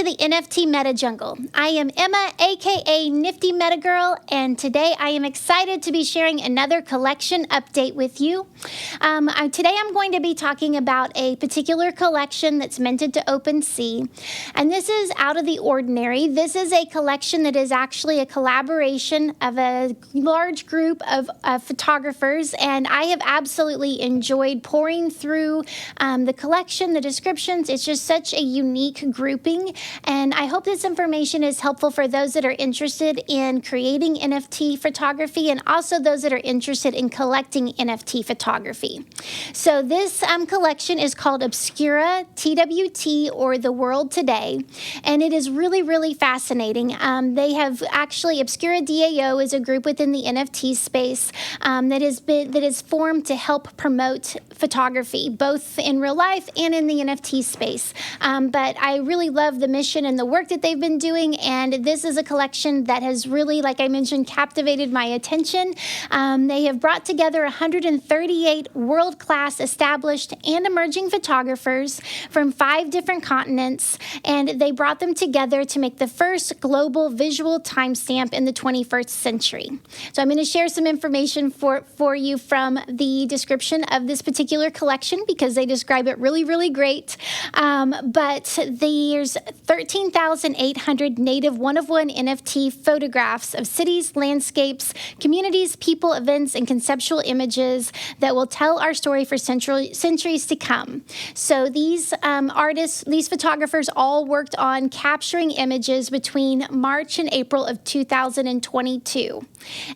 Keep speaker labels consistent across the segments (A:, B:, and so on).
A: the NFT MetaJungle. I am Emma, aka Nifty Meta Girl, and today I am excited to be sharing another collection update with you. Today I'm going to be talking about a particular collection that's minted to OpenSea, and this is out of the ordinary. This is a collection that is actually a collaboration of a large group of photographers, and I have absolutely enjoyed pouring through the collection, the descriptions. It's just such a unique grouping, and I hope this information is helpful for those that are interested in creating NFT photography and also those that are interested in collecting NFT photography. So this collection is called Obscura, TWT, or The World Today, and it is really, really fascinating. They have actually, Obscura DAO is a group within the NFT space that is formed to help promote photography, both in real life and in the NFT space. But I really love the mission and the work that they've been doing, and this is a collection that has really, like I mentioned, captivated my attention. They have brought together 138 world-class established and emerging photographers from 5 different continents, and they brought them together to make the first global visual timestamp in the 21st century. So I'm going to share some information for you from the description of this particular collection because they describe it really, really great. But there's 13,800 native one-of-one NFT photographs of cities, landscapes, communities, people, events, and conceptual images that will tell our story for centuries to come. So these these photographers all worked on capturing images between March and April of 2022.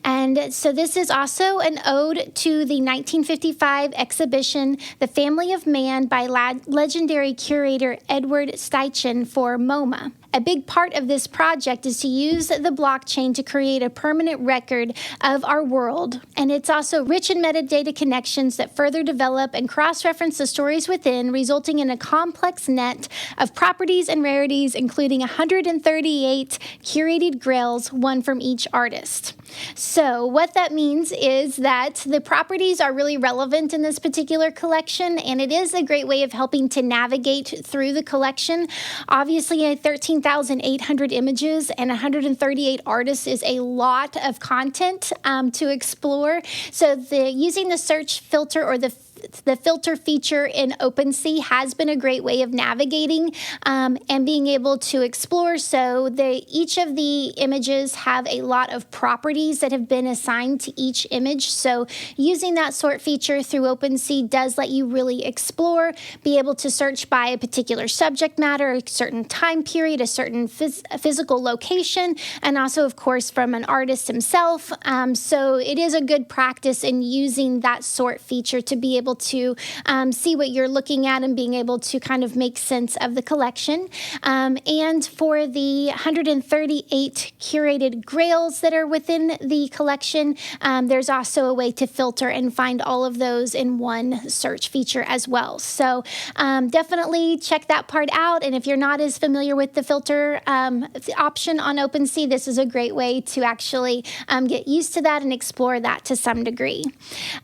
A: And so this is also an ode to the 1955 exhibition, The Family of Man, by legendary curator Edward Steichen for MoMA. A big part of this project is to use the blockchain to create a permanent record of our world. And it's also rich in metadata connections that further develop and cross-reference the stories within, resulting in a complex net of properties and rarities, including 138 curated grails, one from each artist. So what that means is that the properties are really relevant in this particular collection, and it is a great way of helping to navigate through the collection. Obviously, 13,800 images and 138 artists is a lot of content to explore. So using the search filter or the filter feature in OpenSea has been a great way of navigating and being able to explore. So each of the images have a lot of properties that have been assigned to each image. So using that sort feature through OpenSea does let you really explore, be able to search by a particular subject matter, a certain time period, a certain physical location, and also, of course, from an artist himself. So it is a good practice in using that sort feature to be able to see what you're looking at and being able to kind of make sense of the collection. And for the 138 curated grails that are within the collection, there's also a way to filter and find all of those in one search feature as well. So definitely check that part out. And if you're not as familiar with the filter option on OpenSea, this is a great way to actually get used to that and explore that to some degree.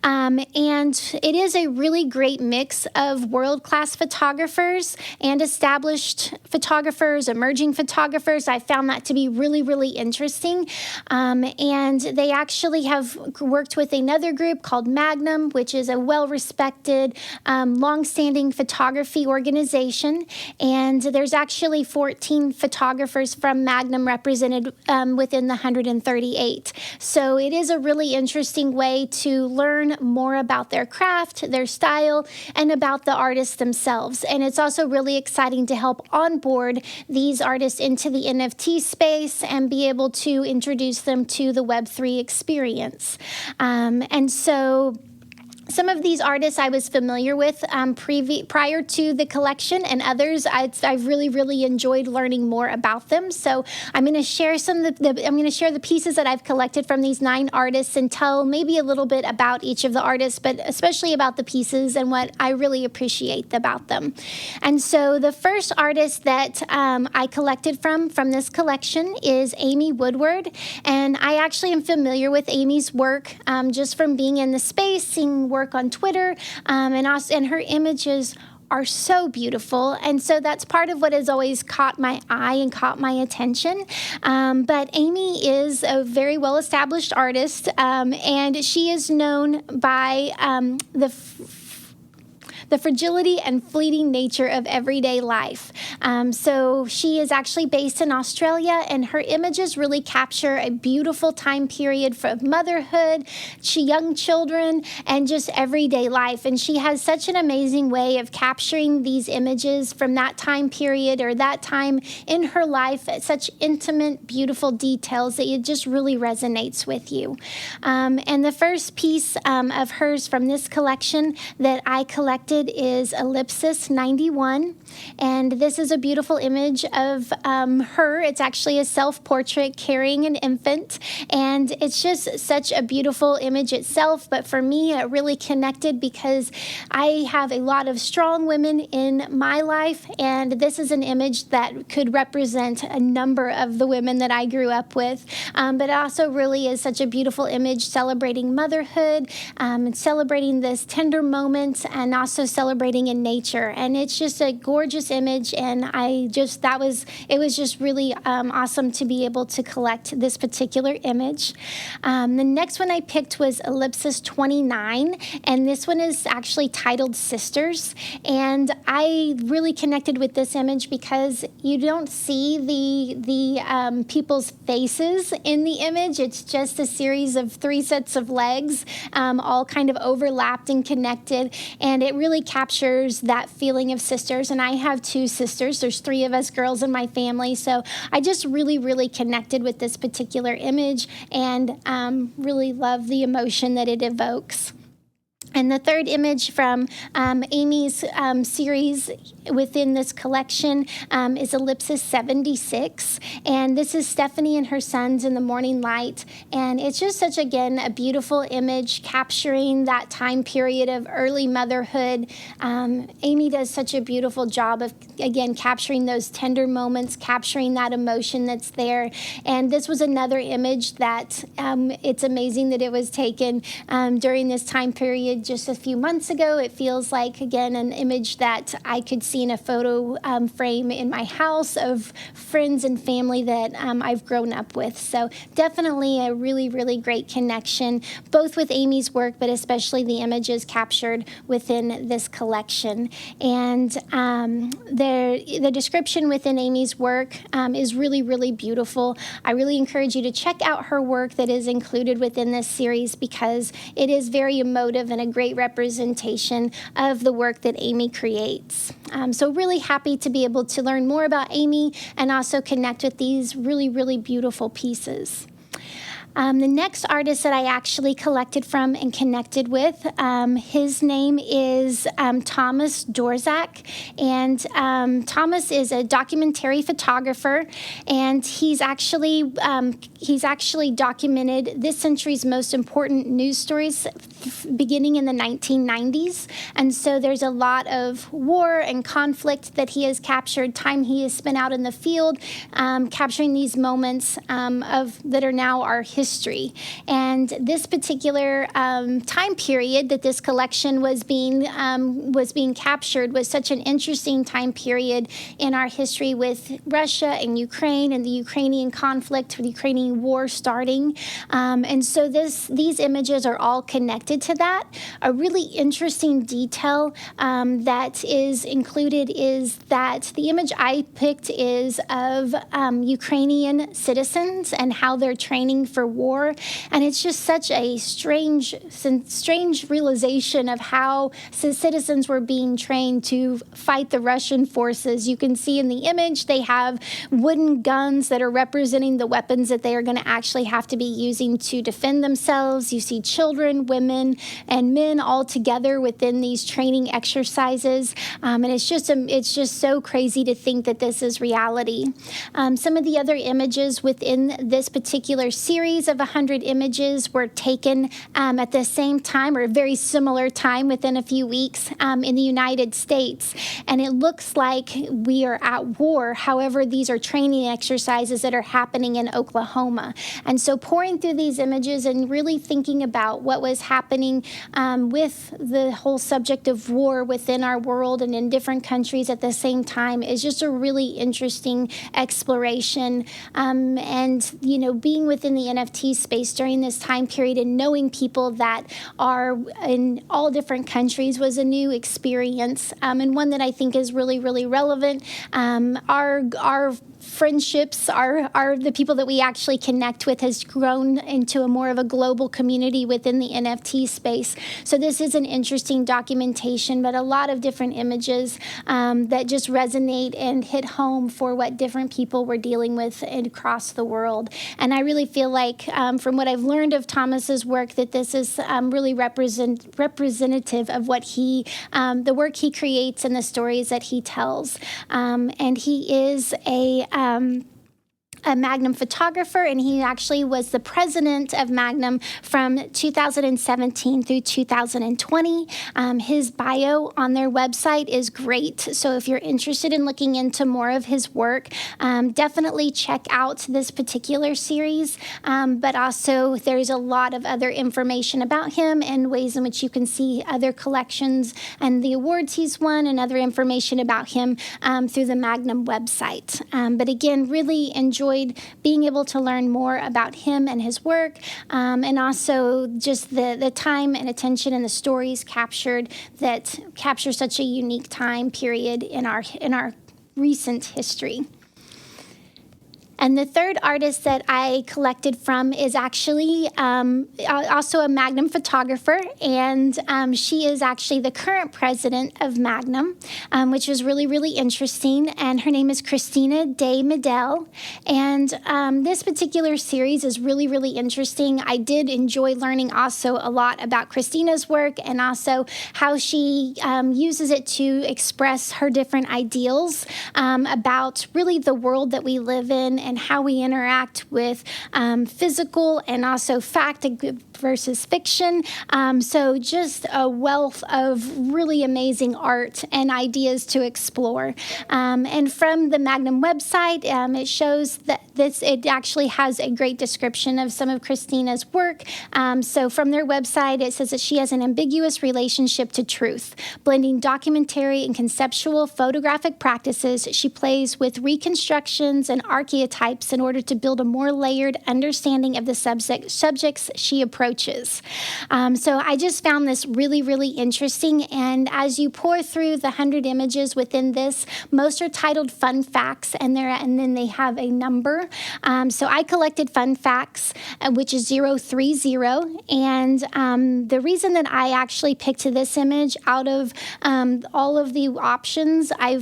A: And it is a really great mix of world-class photographers and established photographers, emerging photographers. I found that to be really, really interesting. And they actually have worked with another group called Magnum, which is a well-respected, long-standing photography organization. And there's actually 14 photographers from Magnum represented within the 138. So it is a really interesting way to learn more about their craft, their style, and about the artists themselves. And it's also really exciting to help onboard these artists into the NFT space and be able to introduce them to the Web3 experience. And so some of these artists I was familiar with prior to the collection, and others I've really, really enjoyed learning more about them. So I'm going to share I'm going to share the pieces that I've collected from these 9 artists and tell maybe a little bit about each of the artists, but especially about the pieces and what I really appreciate about them. And so the first artist that I collected from this collection is Amy Woodward, and I actually am familiar with Amy's work just from being in the space, seeing work on Twitter, and her images are so beautiful. And so that's part of what has always caught my eye and caught my attention. But Amy is a very well-established artist, and she is known by the fragility and fleeting nature of everyday life. So she is actually based in Australia, and her images really capture a beautiful time period for motherhood, young children, and just everyday life. And she has such an amazing way of capturing these images from that time period or that time in her life, such intimate, beautiful details that it just really resonates with you. And the first piece of hers from this collection that I collected is Ellipsis 91, and this is a beautiful image of her. It's actually a self-portrait carrying an infant, and it's just such a beautiful image itself, but for me it really connected because I have a lot of strong women in my life, and this is an image that could represent a number of the women that I grew up with, but it also really is such a beautiful image celebrating motherhood, and celebrating this tender moment, and also celebrating in nature. And it's just a gorgeous image, and it was just really awesome to be able to collect this particular image. The next one I picked was Ellipsis 29, and this one is actually titled Sisters. And I really connected with this image because you don't see the people's faces in the image. It's just a series of 3 sets of legs, all kind of overlapped and connected, and it really captures that feeling of sisters. And I have 2 sisters. There's 3 of us girls in my family, so I just really, really connected with this particular image and really love the emotion that it evokes. And the third image from Amy's series within this collection is Ellipsis 76. And this is Stephanie and her sons in the morning light. And it's just such, again, a beautiful image capturing that time period of early motherhood. Amy does such a beautiful job of, again, capturing those tender moments, capturing that emotion that's there. And this was another image that it's amazing that it was taken during this time period just a few months ago. It feels like, again, an image that I could see in a photo frame in my house of friends and family that I've grown up with. So definitely a really, really great connection, both with Amy's work, but especially the images captured within this collection. And the description within Amy's work is really, really beautiful. I really encourage you to check out her work that is included within this series because it is very emotive and a great representation of the work that Amy creates. So really happy to be able to learn more about Amy and also connect with these really, really beautiful pieces. The next artist that I actually collected from and connected with, his name is Thomas Dorsack, and Thomas is a documentary photographer, and he's actually documented this century's most important news stories beginning in the 1990s, and so there's a lot of war and conflict that he has captured, time he has spent out in the field, capturing these moments that are now our history. And this particular time period that this collection was being captured was such an interesting time period in our history with Russia and Ukraine and the Ukrainian conflict, the Ukrainian war starting. And so these images are all connected to that. A really interesting detail that is included is that the image I picked is of Ukrainian citizens and how they're training for war. And it's just such a strange realization of how citizens were being trained to fight the Russian forces. You can see in the image they have wooden guns that are representing the weapons that they are going to actually have to be using to defend themselves. You see children, women, and men all together within these training exercises. And it's just so crazy to think that this is reality. Some of the other images within this particular series series of 100 images were taken at the same time or a very similar time within a few weeks in the United States. And it looks like we are at war. However, these are training exercises that are happening in Oklahoma. And so pouring through these images and really thinking about what was happening with the whole subject of war within our world and in different countries at the same time is just a really interesting exploration. And, you know, being within the NFT space during this time period and knowing people that are in all different countries was a new experience, and one that I think is really, really relevant. Our friendships are the people that we actually connect with has grown into a more of a global community within the NFT space. So this is an interesting documentation, but a lot of different images that just resonate and hit home for what different people were dealing with across the world. And I really feel like from what I've learned of Thomas's work that this is really representative of what the work he creates and the stories that he tells. And he is a Magnum photographer, and he actually was the president of Magnum from 2017 through 2020. His bio on their website is great. So if you're interested in looking into more of his work, definitely check out this particular series. But also there's a lot of other information about him and ways in which you can see other collections and the awards he's won and other information about him through the Magnum website. But again, really enjoyed being able to learn more about him and his work, and also just the time and attention and the stories captured that capture such a unique time period in our recent history. And the third artist that I collected from is actually also a Magnum photographer, and she is actually the current president of Magnum, which was really, really interesting, and her name is Cristina De Middel. And this particular series is really, really interesting. I did enjoy learning also a lot about Cristina's work and also how she uses it to express her different ideals about really the world that we live in and how we interact with physical and also fact versus fiction. So just a wealth of really amazing art and ideas to explore. And from the Magnum website, it shows that it actually has a great description of some of Cristina's work. So from their website, it says that she has an ambiguous relationship to truth. Blending documentary and conceptual photographic practices, she plays with reconstructions and archetypes in order to build a more layered understanding of the subjects she approaches. So I just found this really, really interesting. And as you pour through the 100 images within this, most are titled Fun Facts, and then they have a number. So I collected Fun Facts, which is 030. And the reason that I actually picked this image out of all of the options, I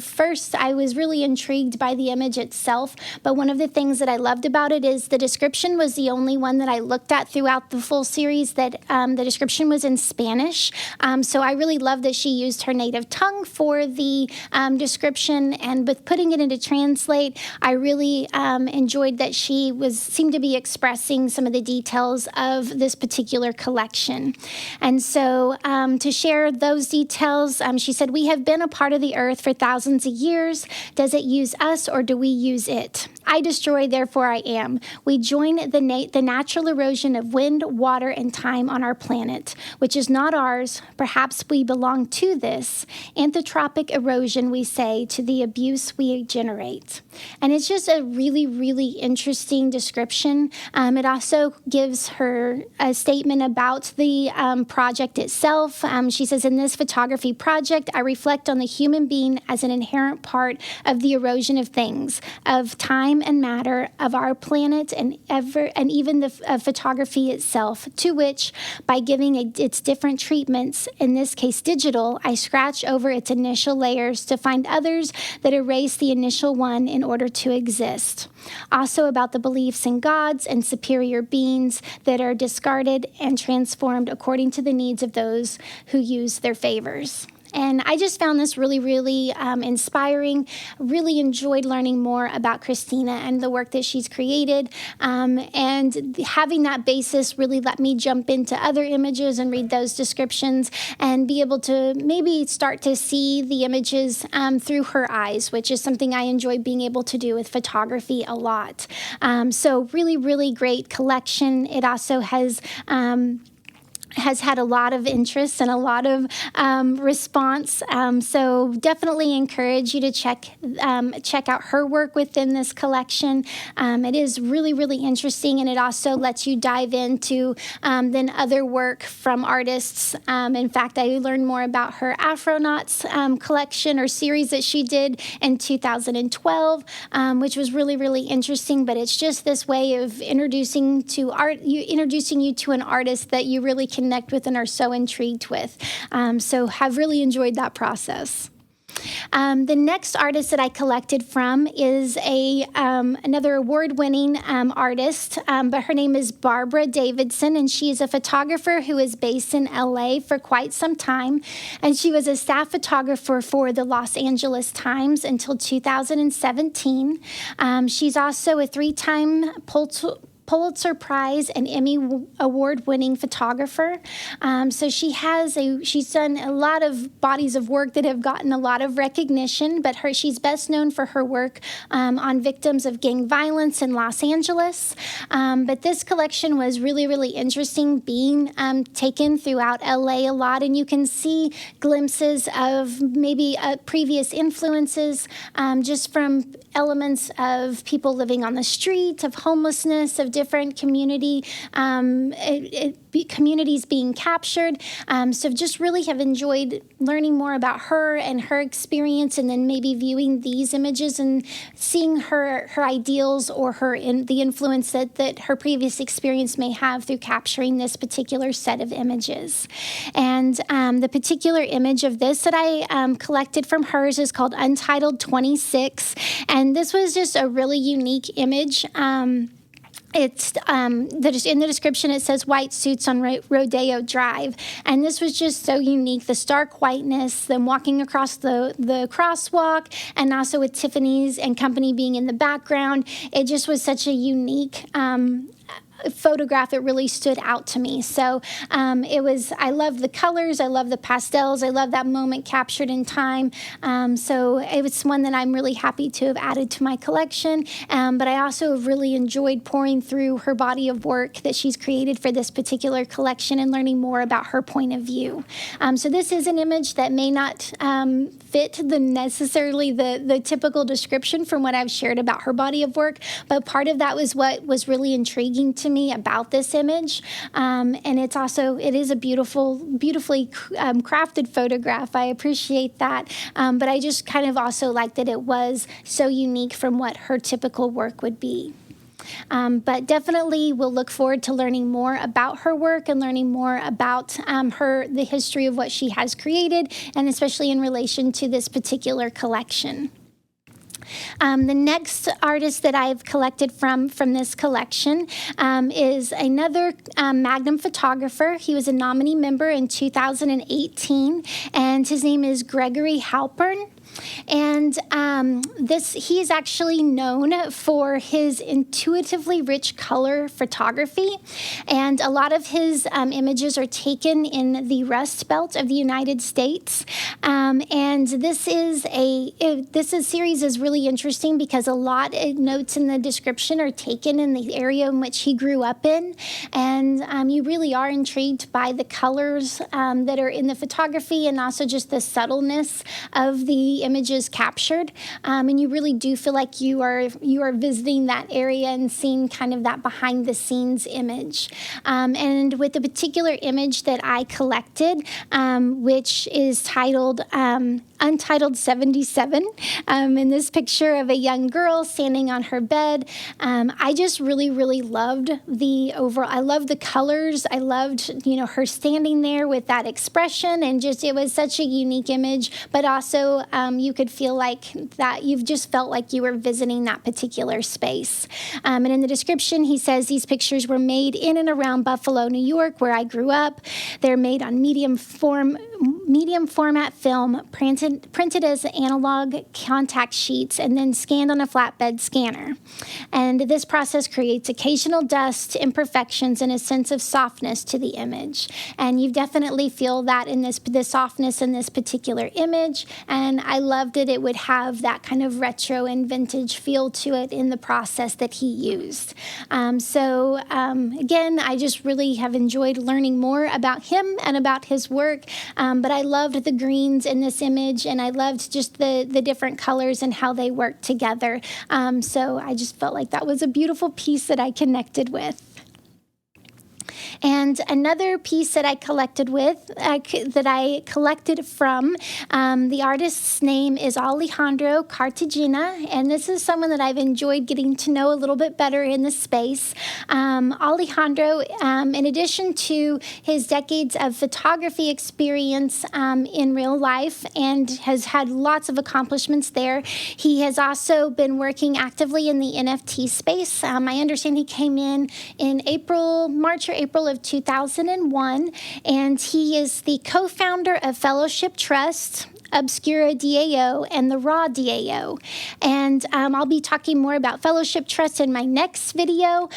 A: was really intrigued by the image itself. But one of the things that I loved about it is the description was the only one that I looked at throughout the full series that the description was in Spanish. So I really loved that she used her native tongue for the description, and with putting it into Translate, I really enjoyed that she seemed to be expressing some of the details of this particular collection. And so to share those details, she said, "We have been a part of the earth for thousands of years. Does it use us or do we use it? I destroy, therefore I am. We join the natural erosion of wind, water, and time on our planet, which is not ours. Perhaps we belong to this. Anthropic erosion, we say, to the abuse we generate." And it's just a really, really interesting description. It also gives her a statement about the project itself. She says, "In this photography project, I reflect on the human being as an inherent part of the erosion of things, of time and matter, of our planet, and even the photography itself, to which, by giving its different treatments, in this case digital, I scratch over its initial layers to find others that erase the initial one in order to exist. Also about the beliefs in gods and superior beings that are discarded and transformed according to the needs of those who use their favors." And I just found this really, really inspiring. Really enjoyed learning more about Cristina and the work that she's created. And having that basis really let me jump into other images and read those descriptions and be able to maybe start to see the images through her eyes, which is something I enjoy being able to do with photography a lot. So really, really great collection. It also has had a lot of interest and a lot of response. So definitely encourage you to check out her work within this collection. It is really, really interesting, and it also lets you dive into then other work from artists. In fact, I learned more about her Afronauts collection or series that she did in 2012, which was really, really interesting. But it's just this way of introducing you to an artist that you really connect with and are so intrigued with. So have really enjoyed that process. The next artist that I collected from is another award-winning artist, but her name is Barbara Davidson, and she is a photographer who is based in LA for quite some time, and she was a staff photographer for the Los Angeles Times until 2017. She's also a 3-time Pulitzer Prize and Emmy Award-winning photographer. So she's done a lot of bodies of work that have gotten a lot of recognition, but she's best known for her work on victims of gang violence in Los Angeles. But this collection was really, really interesting, being taken throughout LA a lot, and you can see glimpses of maybe previous influences just from elements of people living on the street, of homelessness, of different communities being captured. So just really have enjoyed learning more about her and her experience, and then maybe viewing these images and seeing her ideals or the influence that her previous experience may have through capturing this particular set of images. And the particular image of this that I collected from hers is called Untitled 26, and this was just a really unique image. It's in the description, it says white suits on Rodeo Drive. And this was just so unique. The stark whiteness, them walking across the crosswalk, and also with Tiffany's and company being in the background. It just was such a unique photograph that really stood out to me. So I love the colors, I love the pastels, I love that moment captured in time. So it was one that I'm really happy to have added to my collection. But I also have really enjoyed pouring through her body of work that she's created for this particular collection and learning more about her point of view. So this is an image that may not fit necessarily the typical description from what I've shared about her body of work, but part of that was what was really intriguing to me about this image. And it is a beautifully crafted photograph. I appreciate that. But I just kind of also like that it was so unique from what her typical work would be. But definitely we'll look forward to learning more about her work and learning more about the history of what she has created, and especially in relation to this particular collection. The next artist that I've collected from this collection is another Magnum photographer. He was a nominee member in 2018, and his name is Gregory Halpern. And he is actually known for his intuitively rich color photography, and a lot of his images are taken in the Rust Belt of the United States. And this series is really interesting because a lot of notes in the description are taken in the area in which he grew up in, and you really are intrigued by the colors that are in the photography, and also just the subtleness of the images captured, and you really do feel like you are visiting that area and seeing kind of that behind the scenes image. And with the particular image that I collected, which is titled Untitled 77, in this picture of a young girl standing on her bed, I just really, really loved I loved the colors. I loved, her standing there with that expression, and it was such a unique image, but also you could feel like that you've just felt like you were visiting that particular space. And in the description, he says these pictures were made in and around Buffalo, New York, where I grew up. They're made on medium medium format film printed as analog contact sheets and then scanned on a flatbed scanner. And this process creates occasional dust, imperfections, and a sense of softness to the image. And you definitely feel that in the softness in this particular image. And I loved it. It would have that kind of retro and vintage feel to it in the process that he used. Again, I just really have enjoyed learning more about him and about his work. But I loved the greens in this image, and I loved just the different colors and how they work together. So I just felt like that was a beautiful piece that I connected with. And another piece that I collected from, the artist's name is Alejandro Cartagena, and this is someone that I've enjoyed getting to know a little bit better in the space. Alejandro, in addition to his decades of photography experience in real life and has had lots of accomplishments there, he has also been working actively in the NFT space. I understand he came in March or April of 2001, and he is the co-founder of Fellowship Trust, Obscura DAO, and the Raw DAO. And I'll be talking more about Fellowship Trust in my next video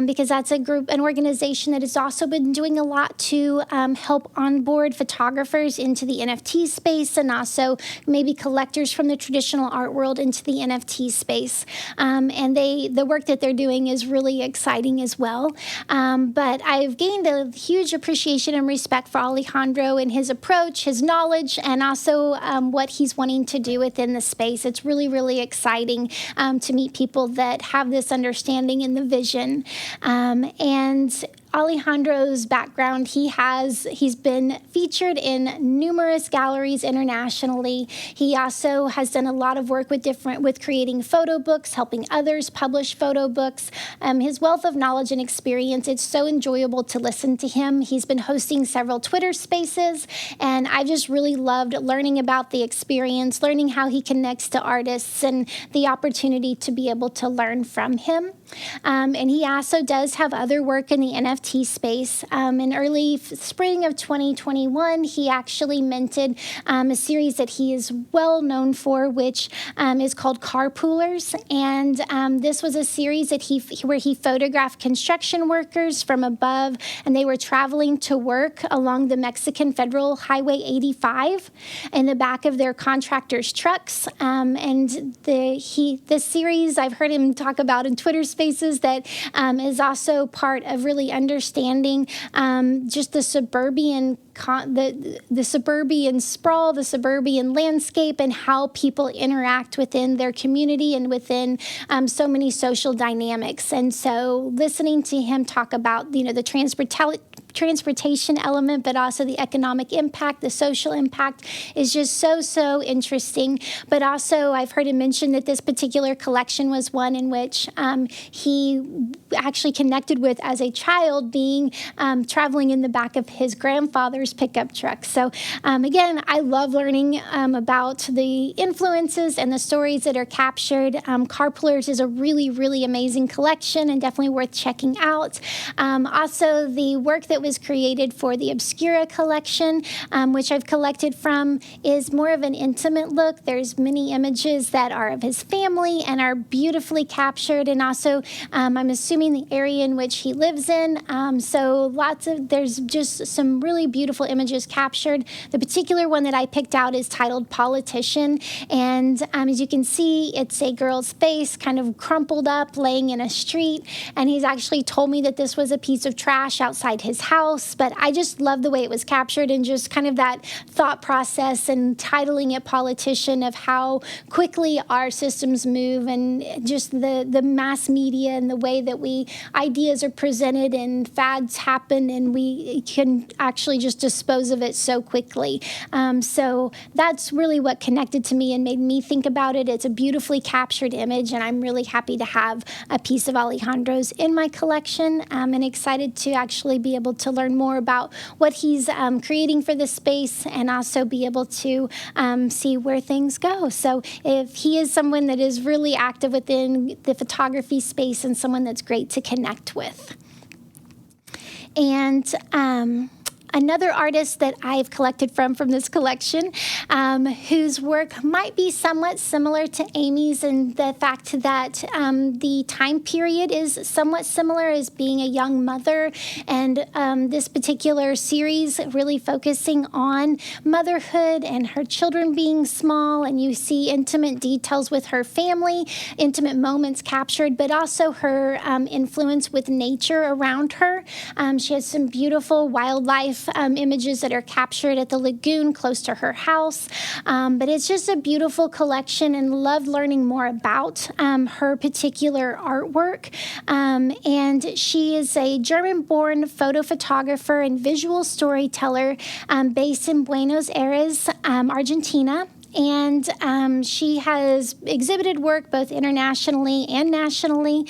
A: because that's an organization that has also been doing a lot to help onboard photographers into the NFT space and also maybe collectors from the traditional art world into the NFT space. And the work that they're doing is really exciting as well. But I've gained a huge appreciation and respect for Alejandro and his approach, his knowledge, and also what he's wanting to do within the space. It's really, really exciting to meet people that have this understanding and the vision. And Alejandro's background, he's been featured in numerous galleries internationally. He also has done a lot of work with creating photo books, helping others publish photo books. His wealth of knowledge and experience, it's so enjoyable to listen to him. He's been hosting several Twitter spaces, and I just really loved learning about the experience, learning how he connects to artists, and the opportunity to be able to learn from him. And he also does have other work in the NFT space. In early spring of 2021, he actually minted a series that he is well known for, which is called Carpoolers. And this was a series that where he photographed construction workers from above, and they were traveling to work along the Mexican Federal Highway 85 in the back of their contractors' trucks. And this series, I've heard him talk about in Twitter spaces, that is also part of really understanding just the suburban the suburban sprawl, the suburban landscape, and how people interact within their community and within so many social dynamics. And so listening to him talk about, the transportation element, but also the economic impact, the social impact is just so interesting. But also I've heard him mention that this particular collection was one in which he actually connected with as a child, being traveling in the back of his grandfather's pickup truck. So again, I love learning about the influences and the stories that are captured. Carpoolers is a really, really amazing collection and definitely worth checking out. Also, the work that was created for the Obscura collection, which I've collected from, is more of an intimate look. There's many images that are of his family and are beautifully captured, and also I'm assuming the area in which he lives in. So there's just some really beautiful images captured. The particular one that I picked out is titled Politician, and as you can see, it's a girl's face kind of crumpled up laying in a street, and he's actually told me that this was a piece of trash outside his house, but I just love the way it was captured and just kind of that thought process and titling it Politician, of how quickly our systems move and just the mass media and the way that ideas are presented and fads happen and we can actually just dispose of it so quickly. So that's really what connected to me and made me think about it. It's a beautifully captured image, and I'm really happy to have a piece of Alejandro's in my collection, and excited to actually be able to learn more about what he's creating for the space and also be able to see where things go. So if he is someone that is really active within the photography space and someone that's great to connect with. And Another artist that I've collected from this collection, whose work might be somewhat similar to Amy's in the fact that the time period is somewhat similar as being a young mother, and this particular series really focusing on motherhood and her children being small, and you see intimate details with her family, intimate moments captured, but also her influence with nature around her. She has some beautiful wildlife images that are captured at the lagoon close to her house. But it's just a beautiful collection, and love learning more about her particular artwork. And she is a German-born photo photographer and visual storyteller based in Buenos Aires, Argentina. And she has exhibited work both internationally and nationally.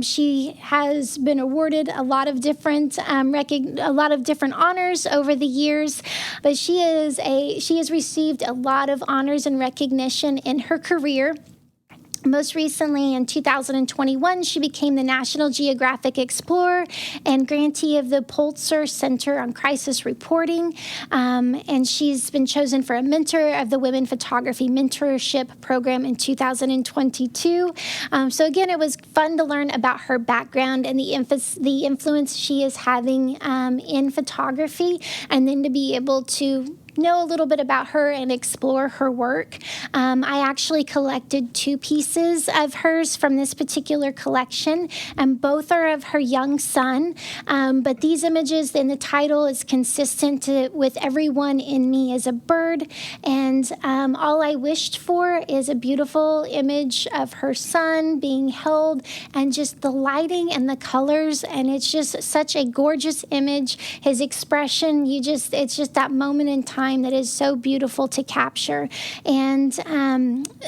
A: She has been awarded a lot of different honors over the years, but she has received a lot of honors and recognition in her career. Most recently, in 2021, she became the National Geographic Explorer and grantee of the Pulitzer Center on Crisis Reporting. And she's been chosen for a mentor of the Women Photography Mentorship Program in 2022. So again, it was fun to learn about her background and the influence she is having in photography, and then to be able to know a little bit about her and explore her work. I actually collected 2 pieces of hers from this particular collection, and both are of her young son. But these images, and the title is consistent with Everyone in Me is a Bird. And all I wished for is a beautiful image of her son being held, and just the lighting and the colors. And it's just such a gorgeous image. His expression, it's just that moment in time that is so beautiful to capture. And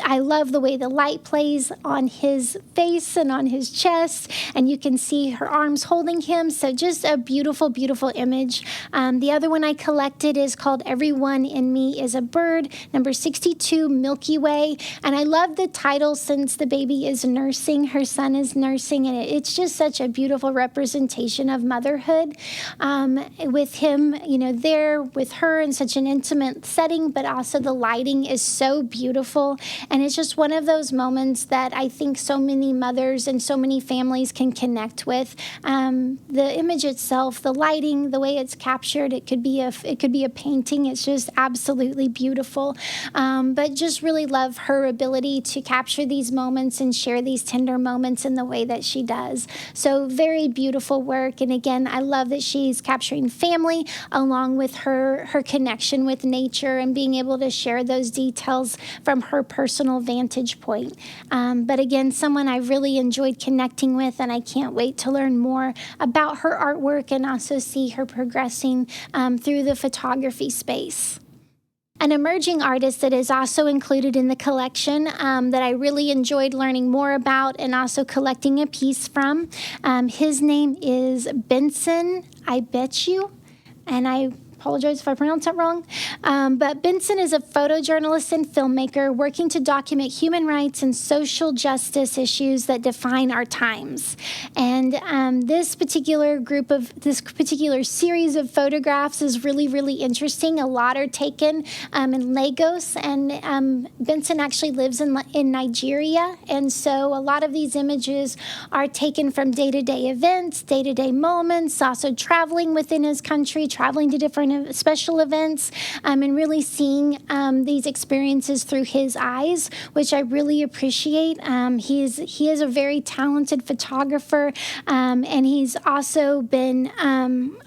A: I love the way the light plays on his face and on his chest, and you can see her arms holding him. So just a beautiful, beautiful image. The other one I collected is called Everyone in Me is a Bird, number 62, Milky Way. And I love the title since the baby is nursing, her son is nursing, and it's just such a beautiful representation of motherhood, with him, there with her in such an intimate setting, but also the lighting is so beautiful. And it's just one of those moments that I think so many mothers and so many families can connect with. The image itself, the lighting, the way it's captured, it could be a painting. It's just absolutely beautiful. But just really love her ability to capture these moments and share these tender moments in the way that she does. So very beautiful work. And again, I love that she's capturing family along with her connection with nature and being able to share those details from her personal vantage point. But again, someone I really enjoyed connecting with, and I can't wait to learn more about her artwork and also see her progressing through the photography space. An emerging artist that is also included in the collection that I really enjoyed learning more about and also collecting a piece from. His name is Benson Ibeabuchi, and I apologize if I pronounce that wrong. But Benson is a photojournalist and filmmaker working to document human rights and social justice issues that define our times. And this particular series of photographs is really, really interesting. A lot are taken in Lagos, and Benson actually lives in Nigeria. And so a lot of these images are taken from day-to-day events, day-to-day moments, also traveling within his country, traveling to different special events, and really seeing these experiences through his eyes, which I really appreciate. He is a very talented photographer, and he's also been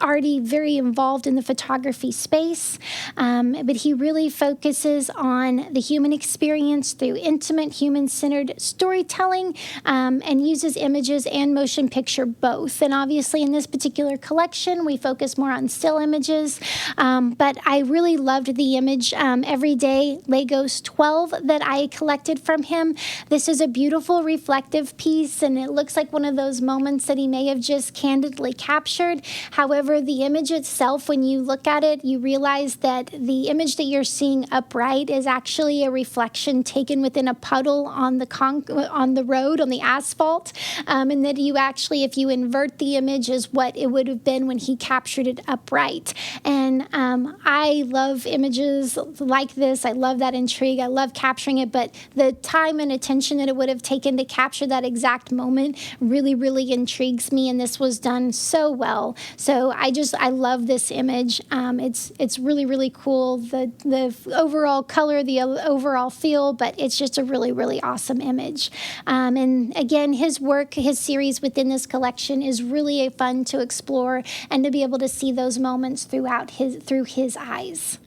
A: already very involved in the photography space. But he really focuses on the human experience through intimate, human-centered storytelling, and uses images and motion picture both. And obviously, in this particular collection, we focus more on still images. But I really loved the image Everyday Legos 12 that I collected from him. This is a beautiful reflective piece, and it looks like one of those moments that he may have just candidly captured. However, the image itself, when you look at it, you realize that the image that you're seeing upright is actually a reflection taken within a puddle on the road, on the asphalt, and that you actually, if you invert the image, is what it would have been when he captured it upright. And I love images like this. I love that intrigue. I love capturing it, but the time and attention that it would have taken to capture that exact moment really, really intrigues me, and this was done so well. So I love this image. It's really, really cool, the overall color, the overall feel, but it's just a really, really awesome image. And again, his work, his series within this collection is really fun to explore and to be able to see those moments through his eyes.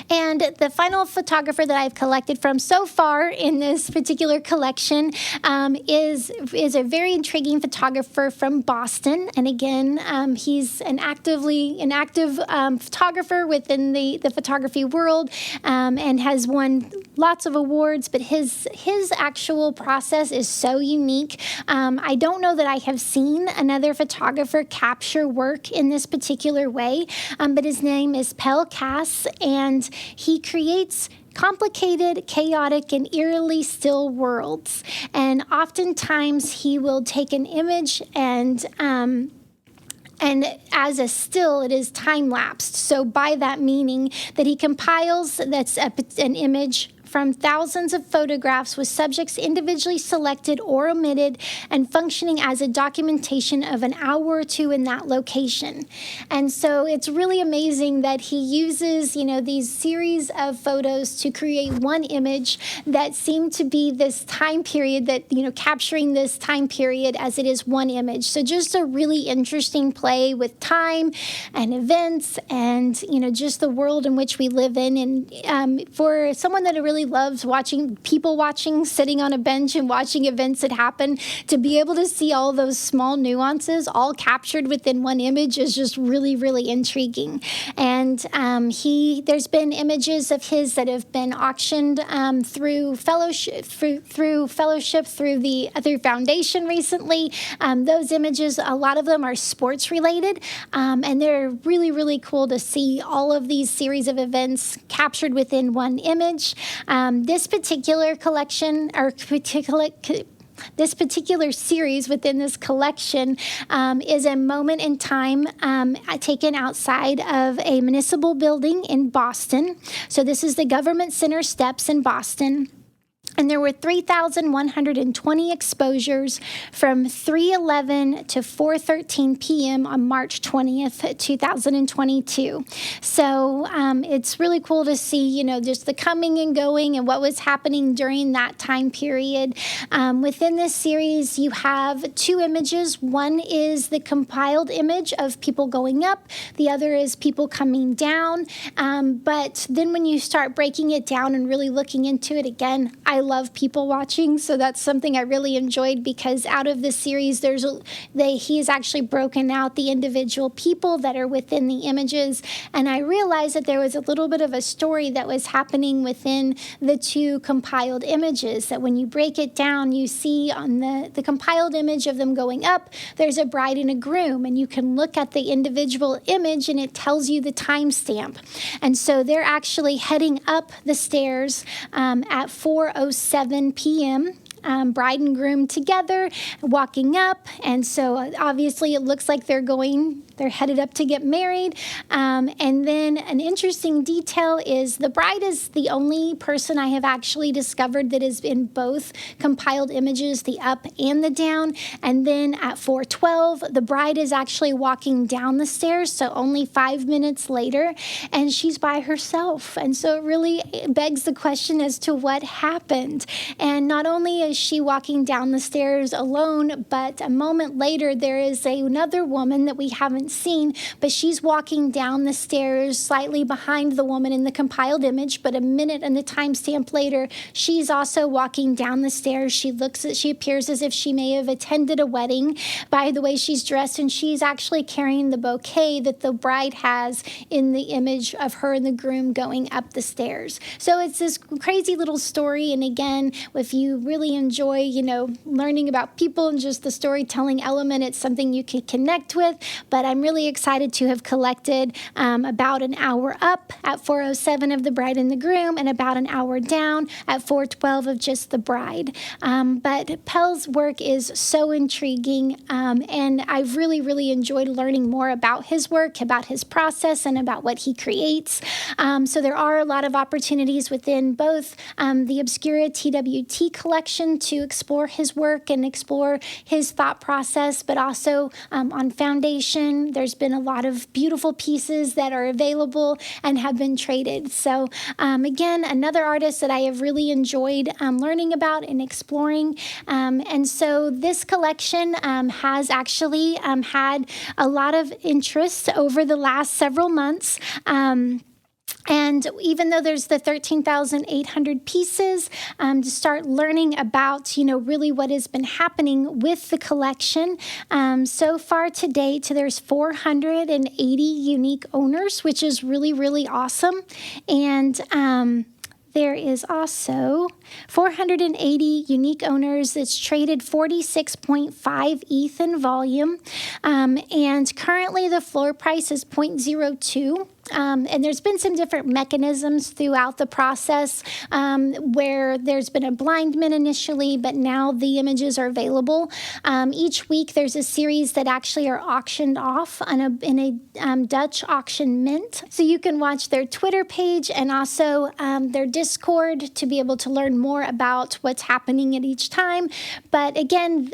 A: And the final photographer that I've collected from so far in this particular collection is a very intriguing photographer from Boston. And again, he's an active photographer within the photography world, and has won lots of awards. But his actual process is so unique. I don't know that I have seen another photographer capture work in this particular way, but his name is Pelle Cass, and he creates complicated, chaotic, and eerily still worlds. And oftentimes he will take an image and as a still, it is time-lapsed. So by that meaning that he compiles an image from thousands of photographs with subjects individually selected or omitted and functioning as a documentation of an hour or two in that location. And so it's really amazing that he uses, these series of photos to create one image that seemed to be this time period that, capturing this time period as it is one image. So just a really interesting play with time and events and, just the world in which we live in. And for someone that really loves people watching, sitting on a bench and watching events that happen, to be able to see all those small nuances all captured within one image is just really, really intriguing. And there's been images of his that have been auctioned through fellowship, through foundation recently. Those images, a lot of them are sports related, and they're really, really cool to see all of these series of events captured within one image. This particular collection, or this particular series within this collection is a moment in time taken outside of a municipal building in Boston. So this is the Government Center steps in Boston. And there were 3,120 exposures from 3:11 to 4:13 p.m. on March 20th, 2022. So it's really cool to see, just the coming and going and what was happening during that time period. Within this series, you have two images. One is the compiled image of people going up. The other is people coming down. But then when you start breaking it down and really looking into it again, I love people watching, so that's something I really enjoyed, because out of this series, he has actually broken out the individual people that are within the images, and I realized that there was a little bit of a story that was happening within the two compiled images, that when you break it down, you see on the compiled image of them going up, there's a bride and a groom, and you can look at the individual image and it tells you the timestamp. And so they're actually heading up the stairs at 4:07 p.m., bride and groom together, walking up. And so obviously it looks like they're headed up to get married. And then an interesting detail is the bride is the only person I have actually discovered that is in both compiled images, the up and the down. And then at 4:12, the bride is actually walking down the stairs, so only 5 minutes later, and she's by herself. And so it really begs the question as to what happened. And not only is is she walking down the stairs alone, but a moment later there is another woman that we haven't seen, but she's walking down the stairs slightly behind the woman in the compiled image, but a minute and the timestamp later, she's also walking down the stairs. She appears as if she may have attended a wedding by the way she's dressed, and she's actually carrying the bouquet that the bride has in the image of her and the groom going up the stairs. So it's this crazy little story, and again, if you really enjoy, learning about people and just the storytelling element, it's something you can connect with. But I'm really excited to have collected about an hour up at 4:07 of the bride and the groom, and about an hour down at 4:12 of just the bride. But Pelle's work is so intriguing, and I've really, really enjoyed learning more about his work, about his process, and about what he creates. So there are a lot of opportunities within both the Obscura TWT collection to explore his work and explore his thought process, but also on Foundation, there's been a lot of beautiful pieces that are available and have been traded. So again, another artist that I have really enjoyed learning about and exploring. And so this collection has actually had a lot of interest over the last several months. And even though there's the 13,800 pieces, to start learning about, really what has been happening with the collection. So far to date, there's 480 unique owners, which is really, really awesome. And there is also 480 unique owners. It's traded 46.5 ETH in volume. And currently the floor price is 0.02. And there's been some different mechanisms throughout the process where there's been a blind mint initially, but now the images are available. Each week there's a series that actually are auctioned off in a Dutch auction mint. So you can watch their Twitter page and also their Discord to be able to learn more about what's happening at each time. But again,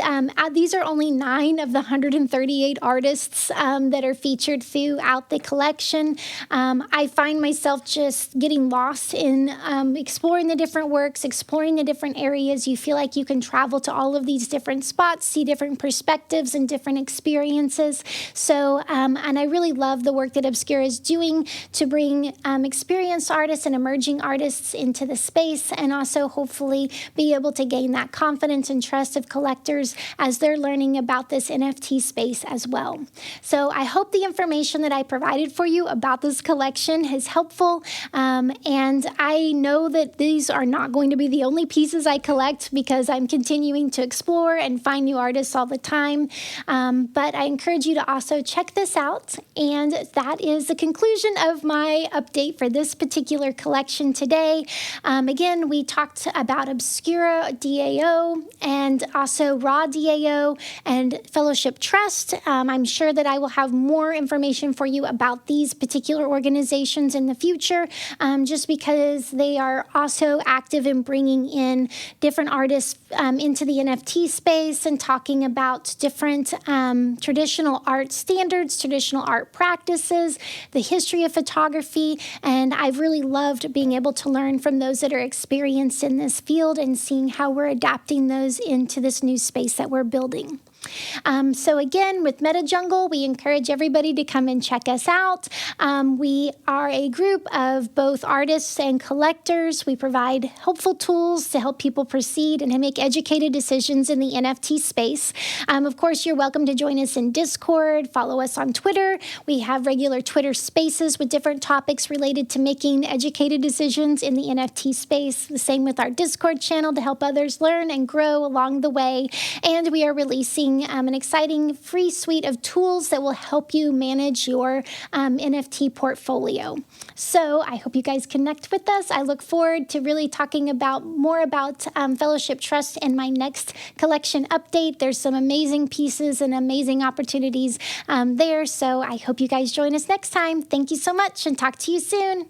A: these are only 9 of the 138 artists that are featured throughout the collection. I find myself just getting lost in exploring the different works, exploring the different areas. You feel like you can travel to all of these different spots, see different perspectives and different experiences. So, and I really love the work that Obscura is doing to bring experienced artists and emerging artists into the space, and also hopefully be able to gain that confidence and trust of collectors as they're learning about this NFT space as well. So I hope the information that I provided for you about this collection is helpful, and I know that these are not going to be the only pieces I collect because I'm continuing to explore and find new artists all the time, but I encourage you to also check this out, and that is the conclusion of my update for this particular collection today. Again, we talked about Obscura DAO and also Raw DAO and Fellowship Trust. I'm sure that I will have more information for you about these particular organizations in the future, just because they are also active in bringing in different artists into the NFT space and talking about different traditional art standards, traditional art practices, the history of photography, and I've really loved being able to learn from those that are experienced in this field and seeing how we're adapting those into this new space that we're building. So again, with MetaJungle, we encourage everybody to come and check us out. We are a group of both artists and collectors. We provide helpful tools to help people proceed and to make educated decisions in the NFT space. Of course, you're welcome to join us in Discord, follow us on Twitter. We have regular Twitter spaces with different topics related to making educated decisions in the NFT space. The same with our Discord channel to help others learn and grow along the way. And we are releasing an exciting free suite of tools that will help you manage your NFT portfolio. So I hope you guys connect with us. I look forward to really talking more about Fellowship Trust in my next collection update. There's some amazing pieces and amazing opportunities there. So I hope you guys join us next time. Thank you so much and talk to you soon.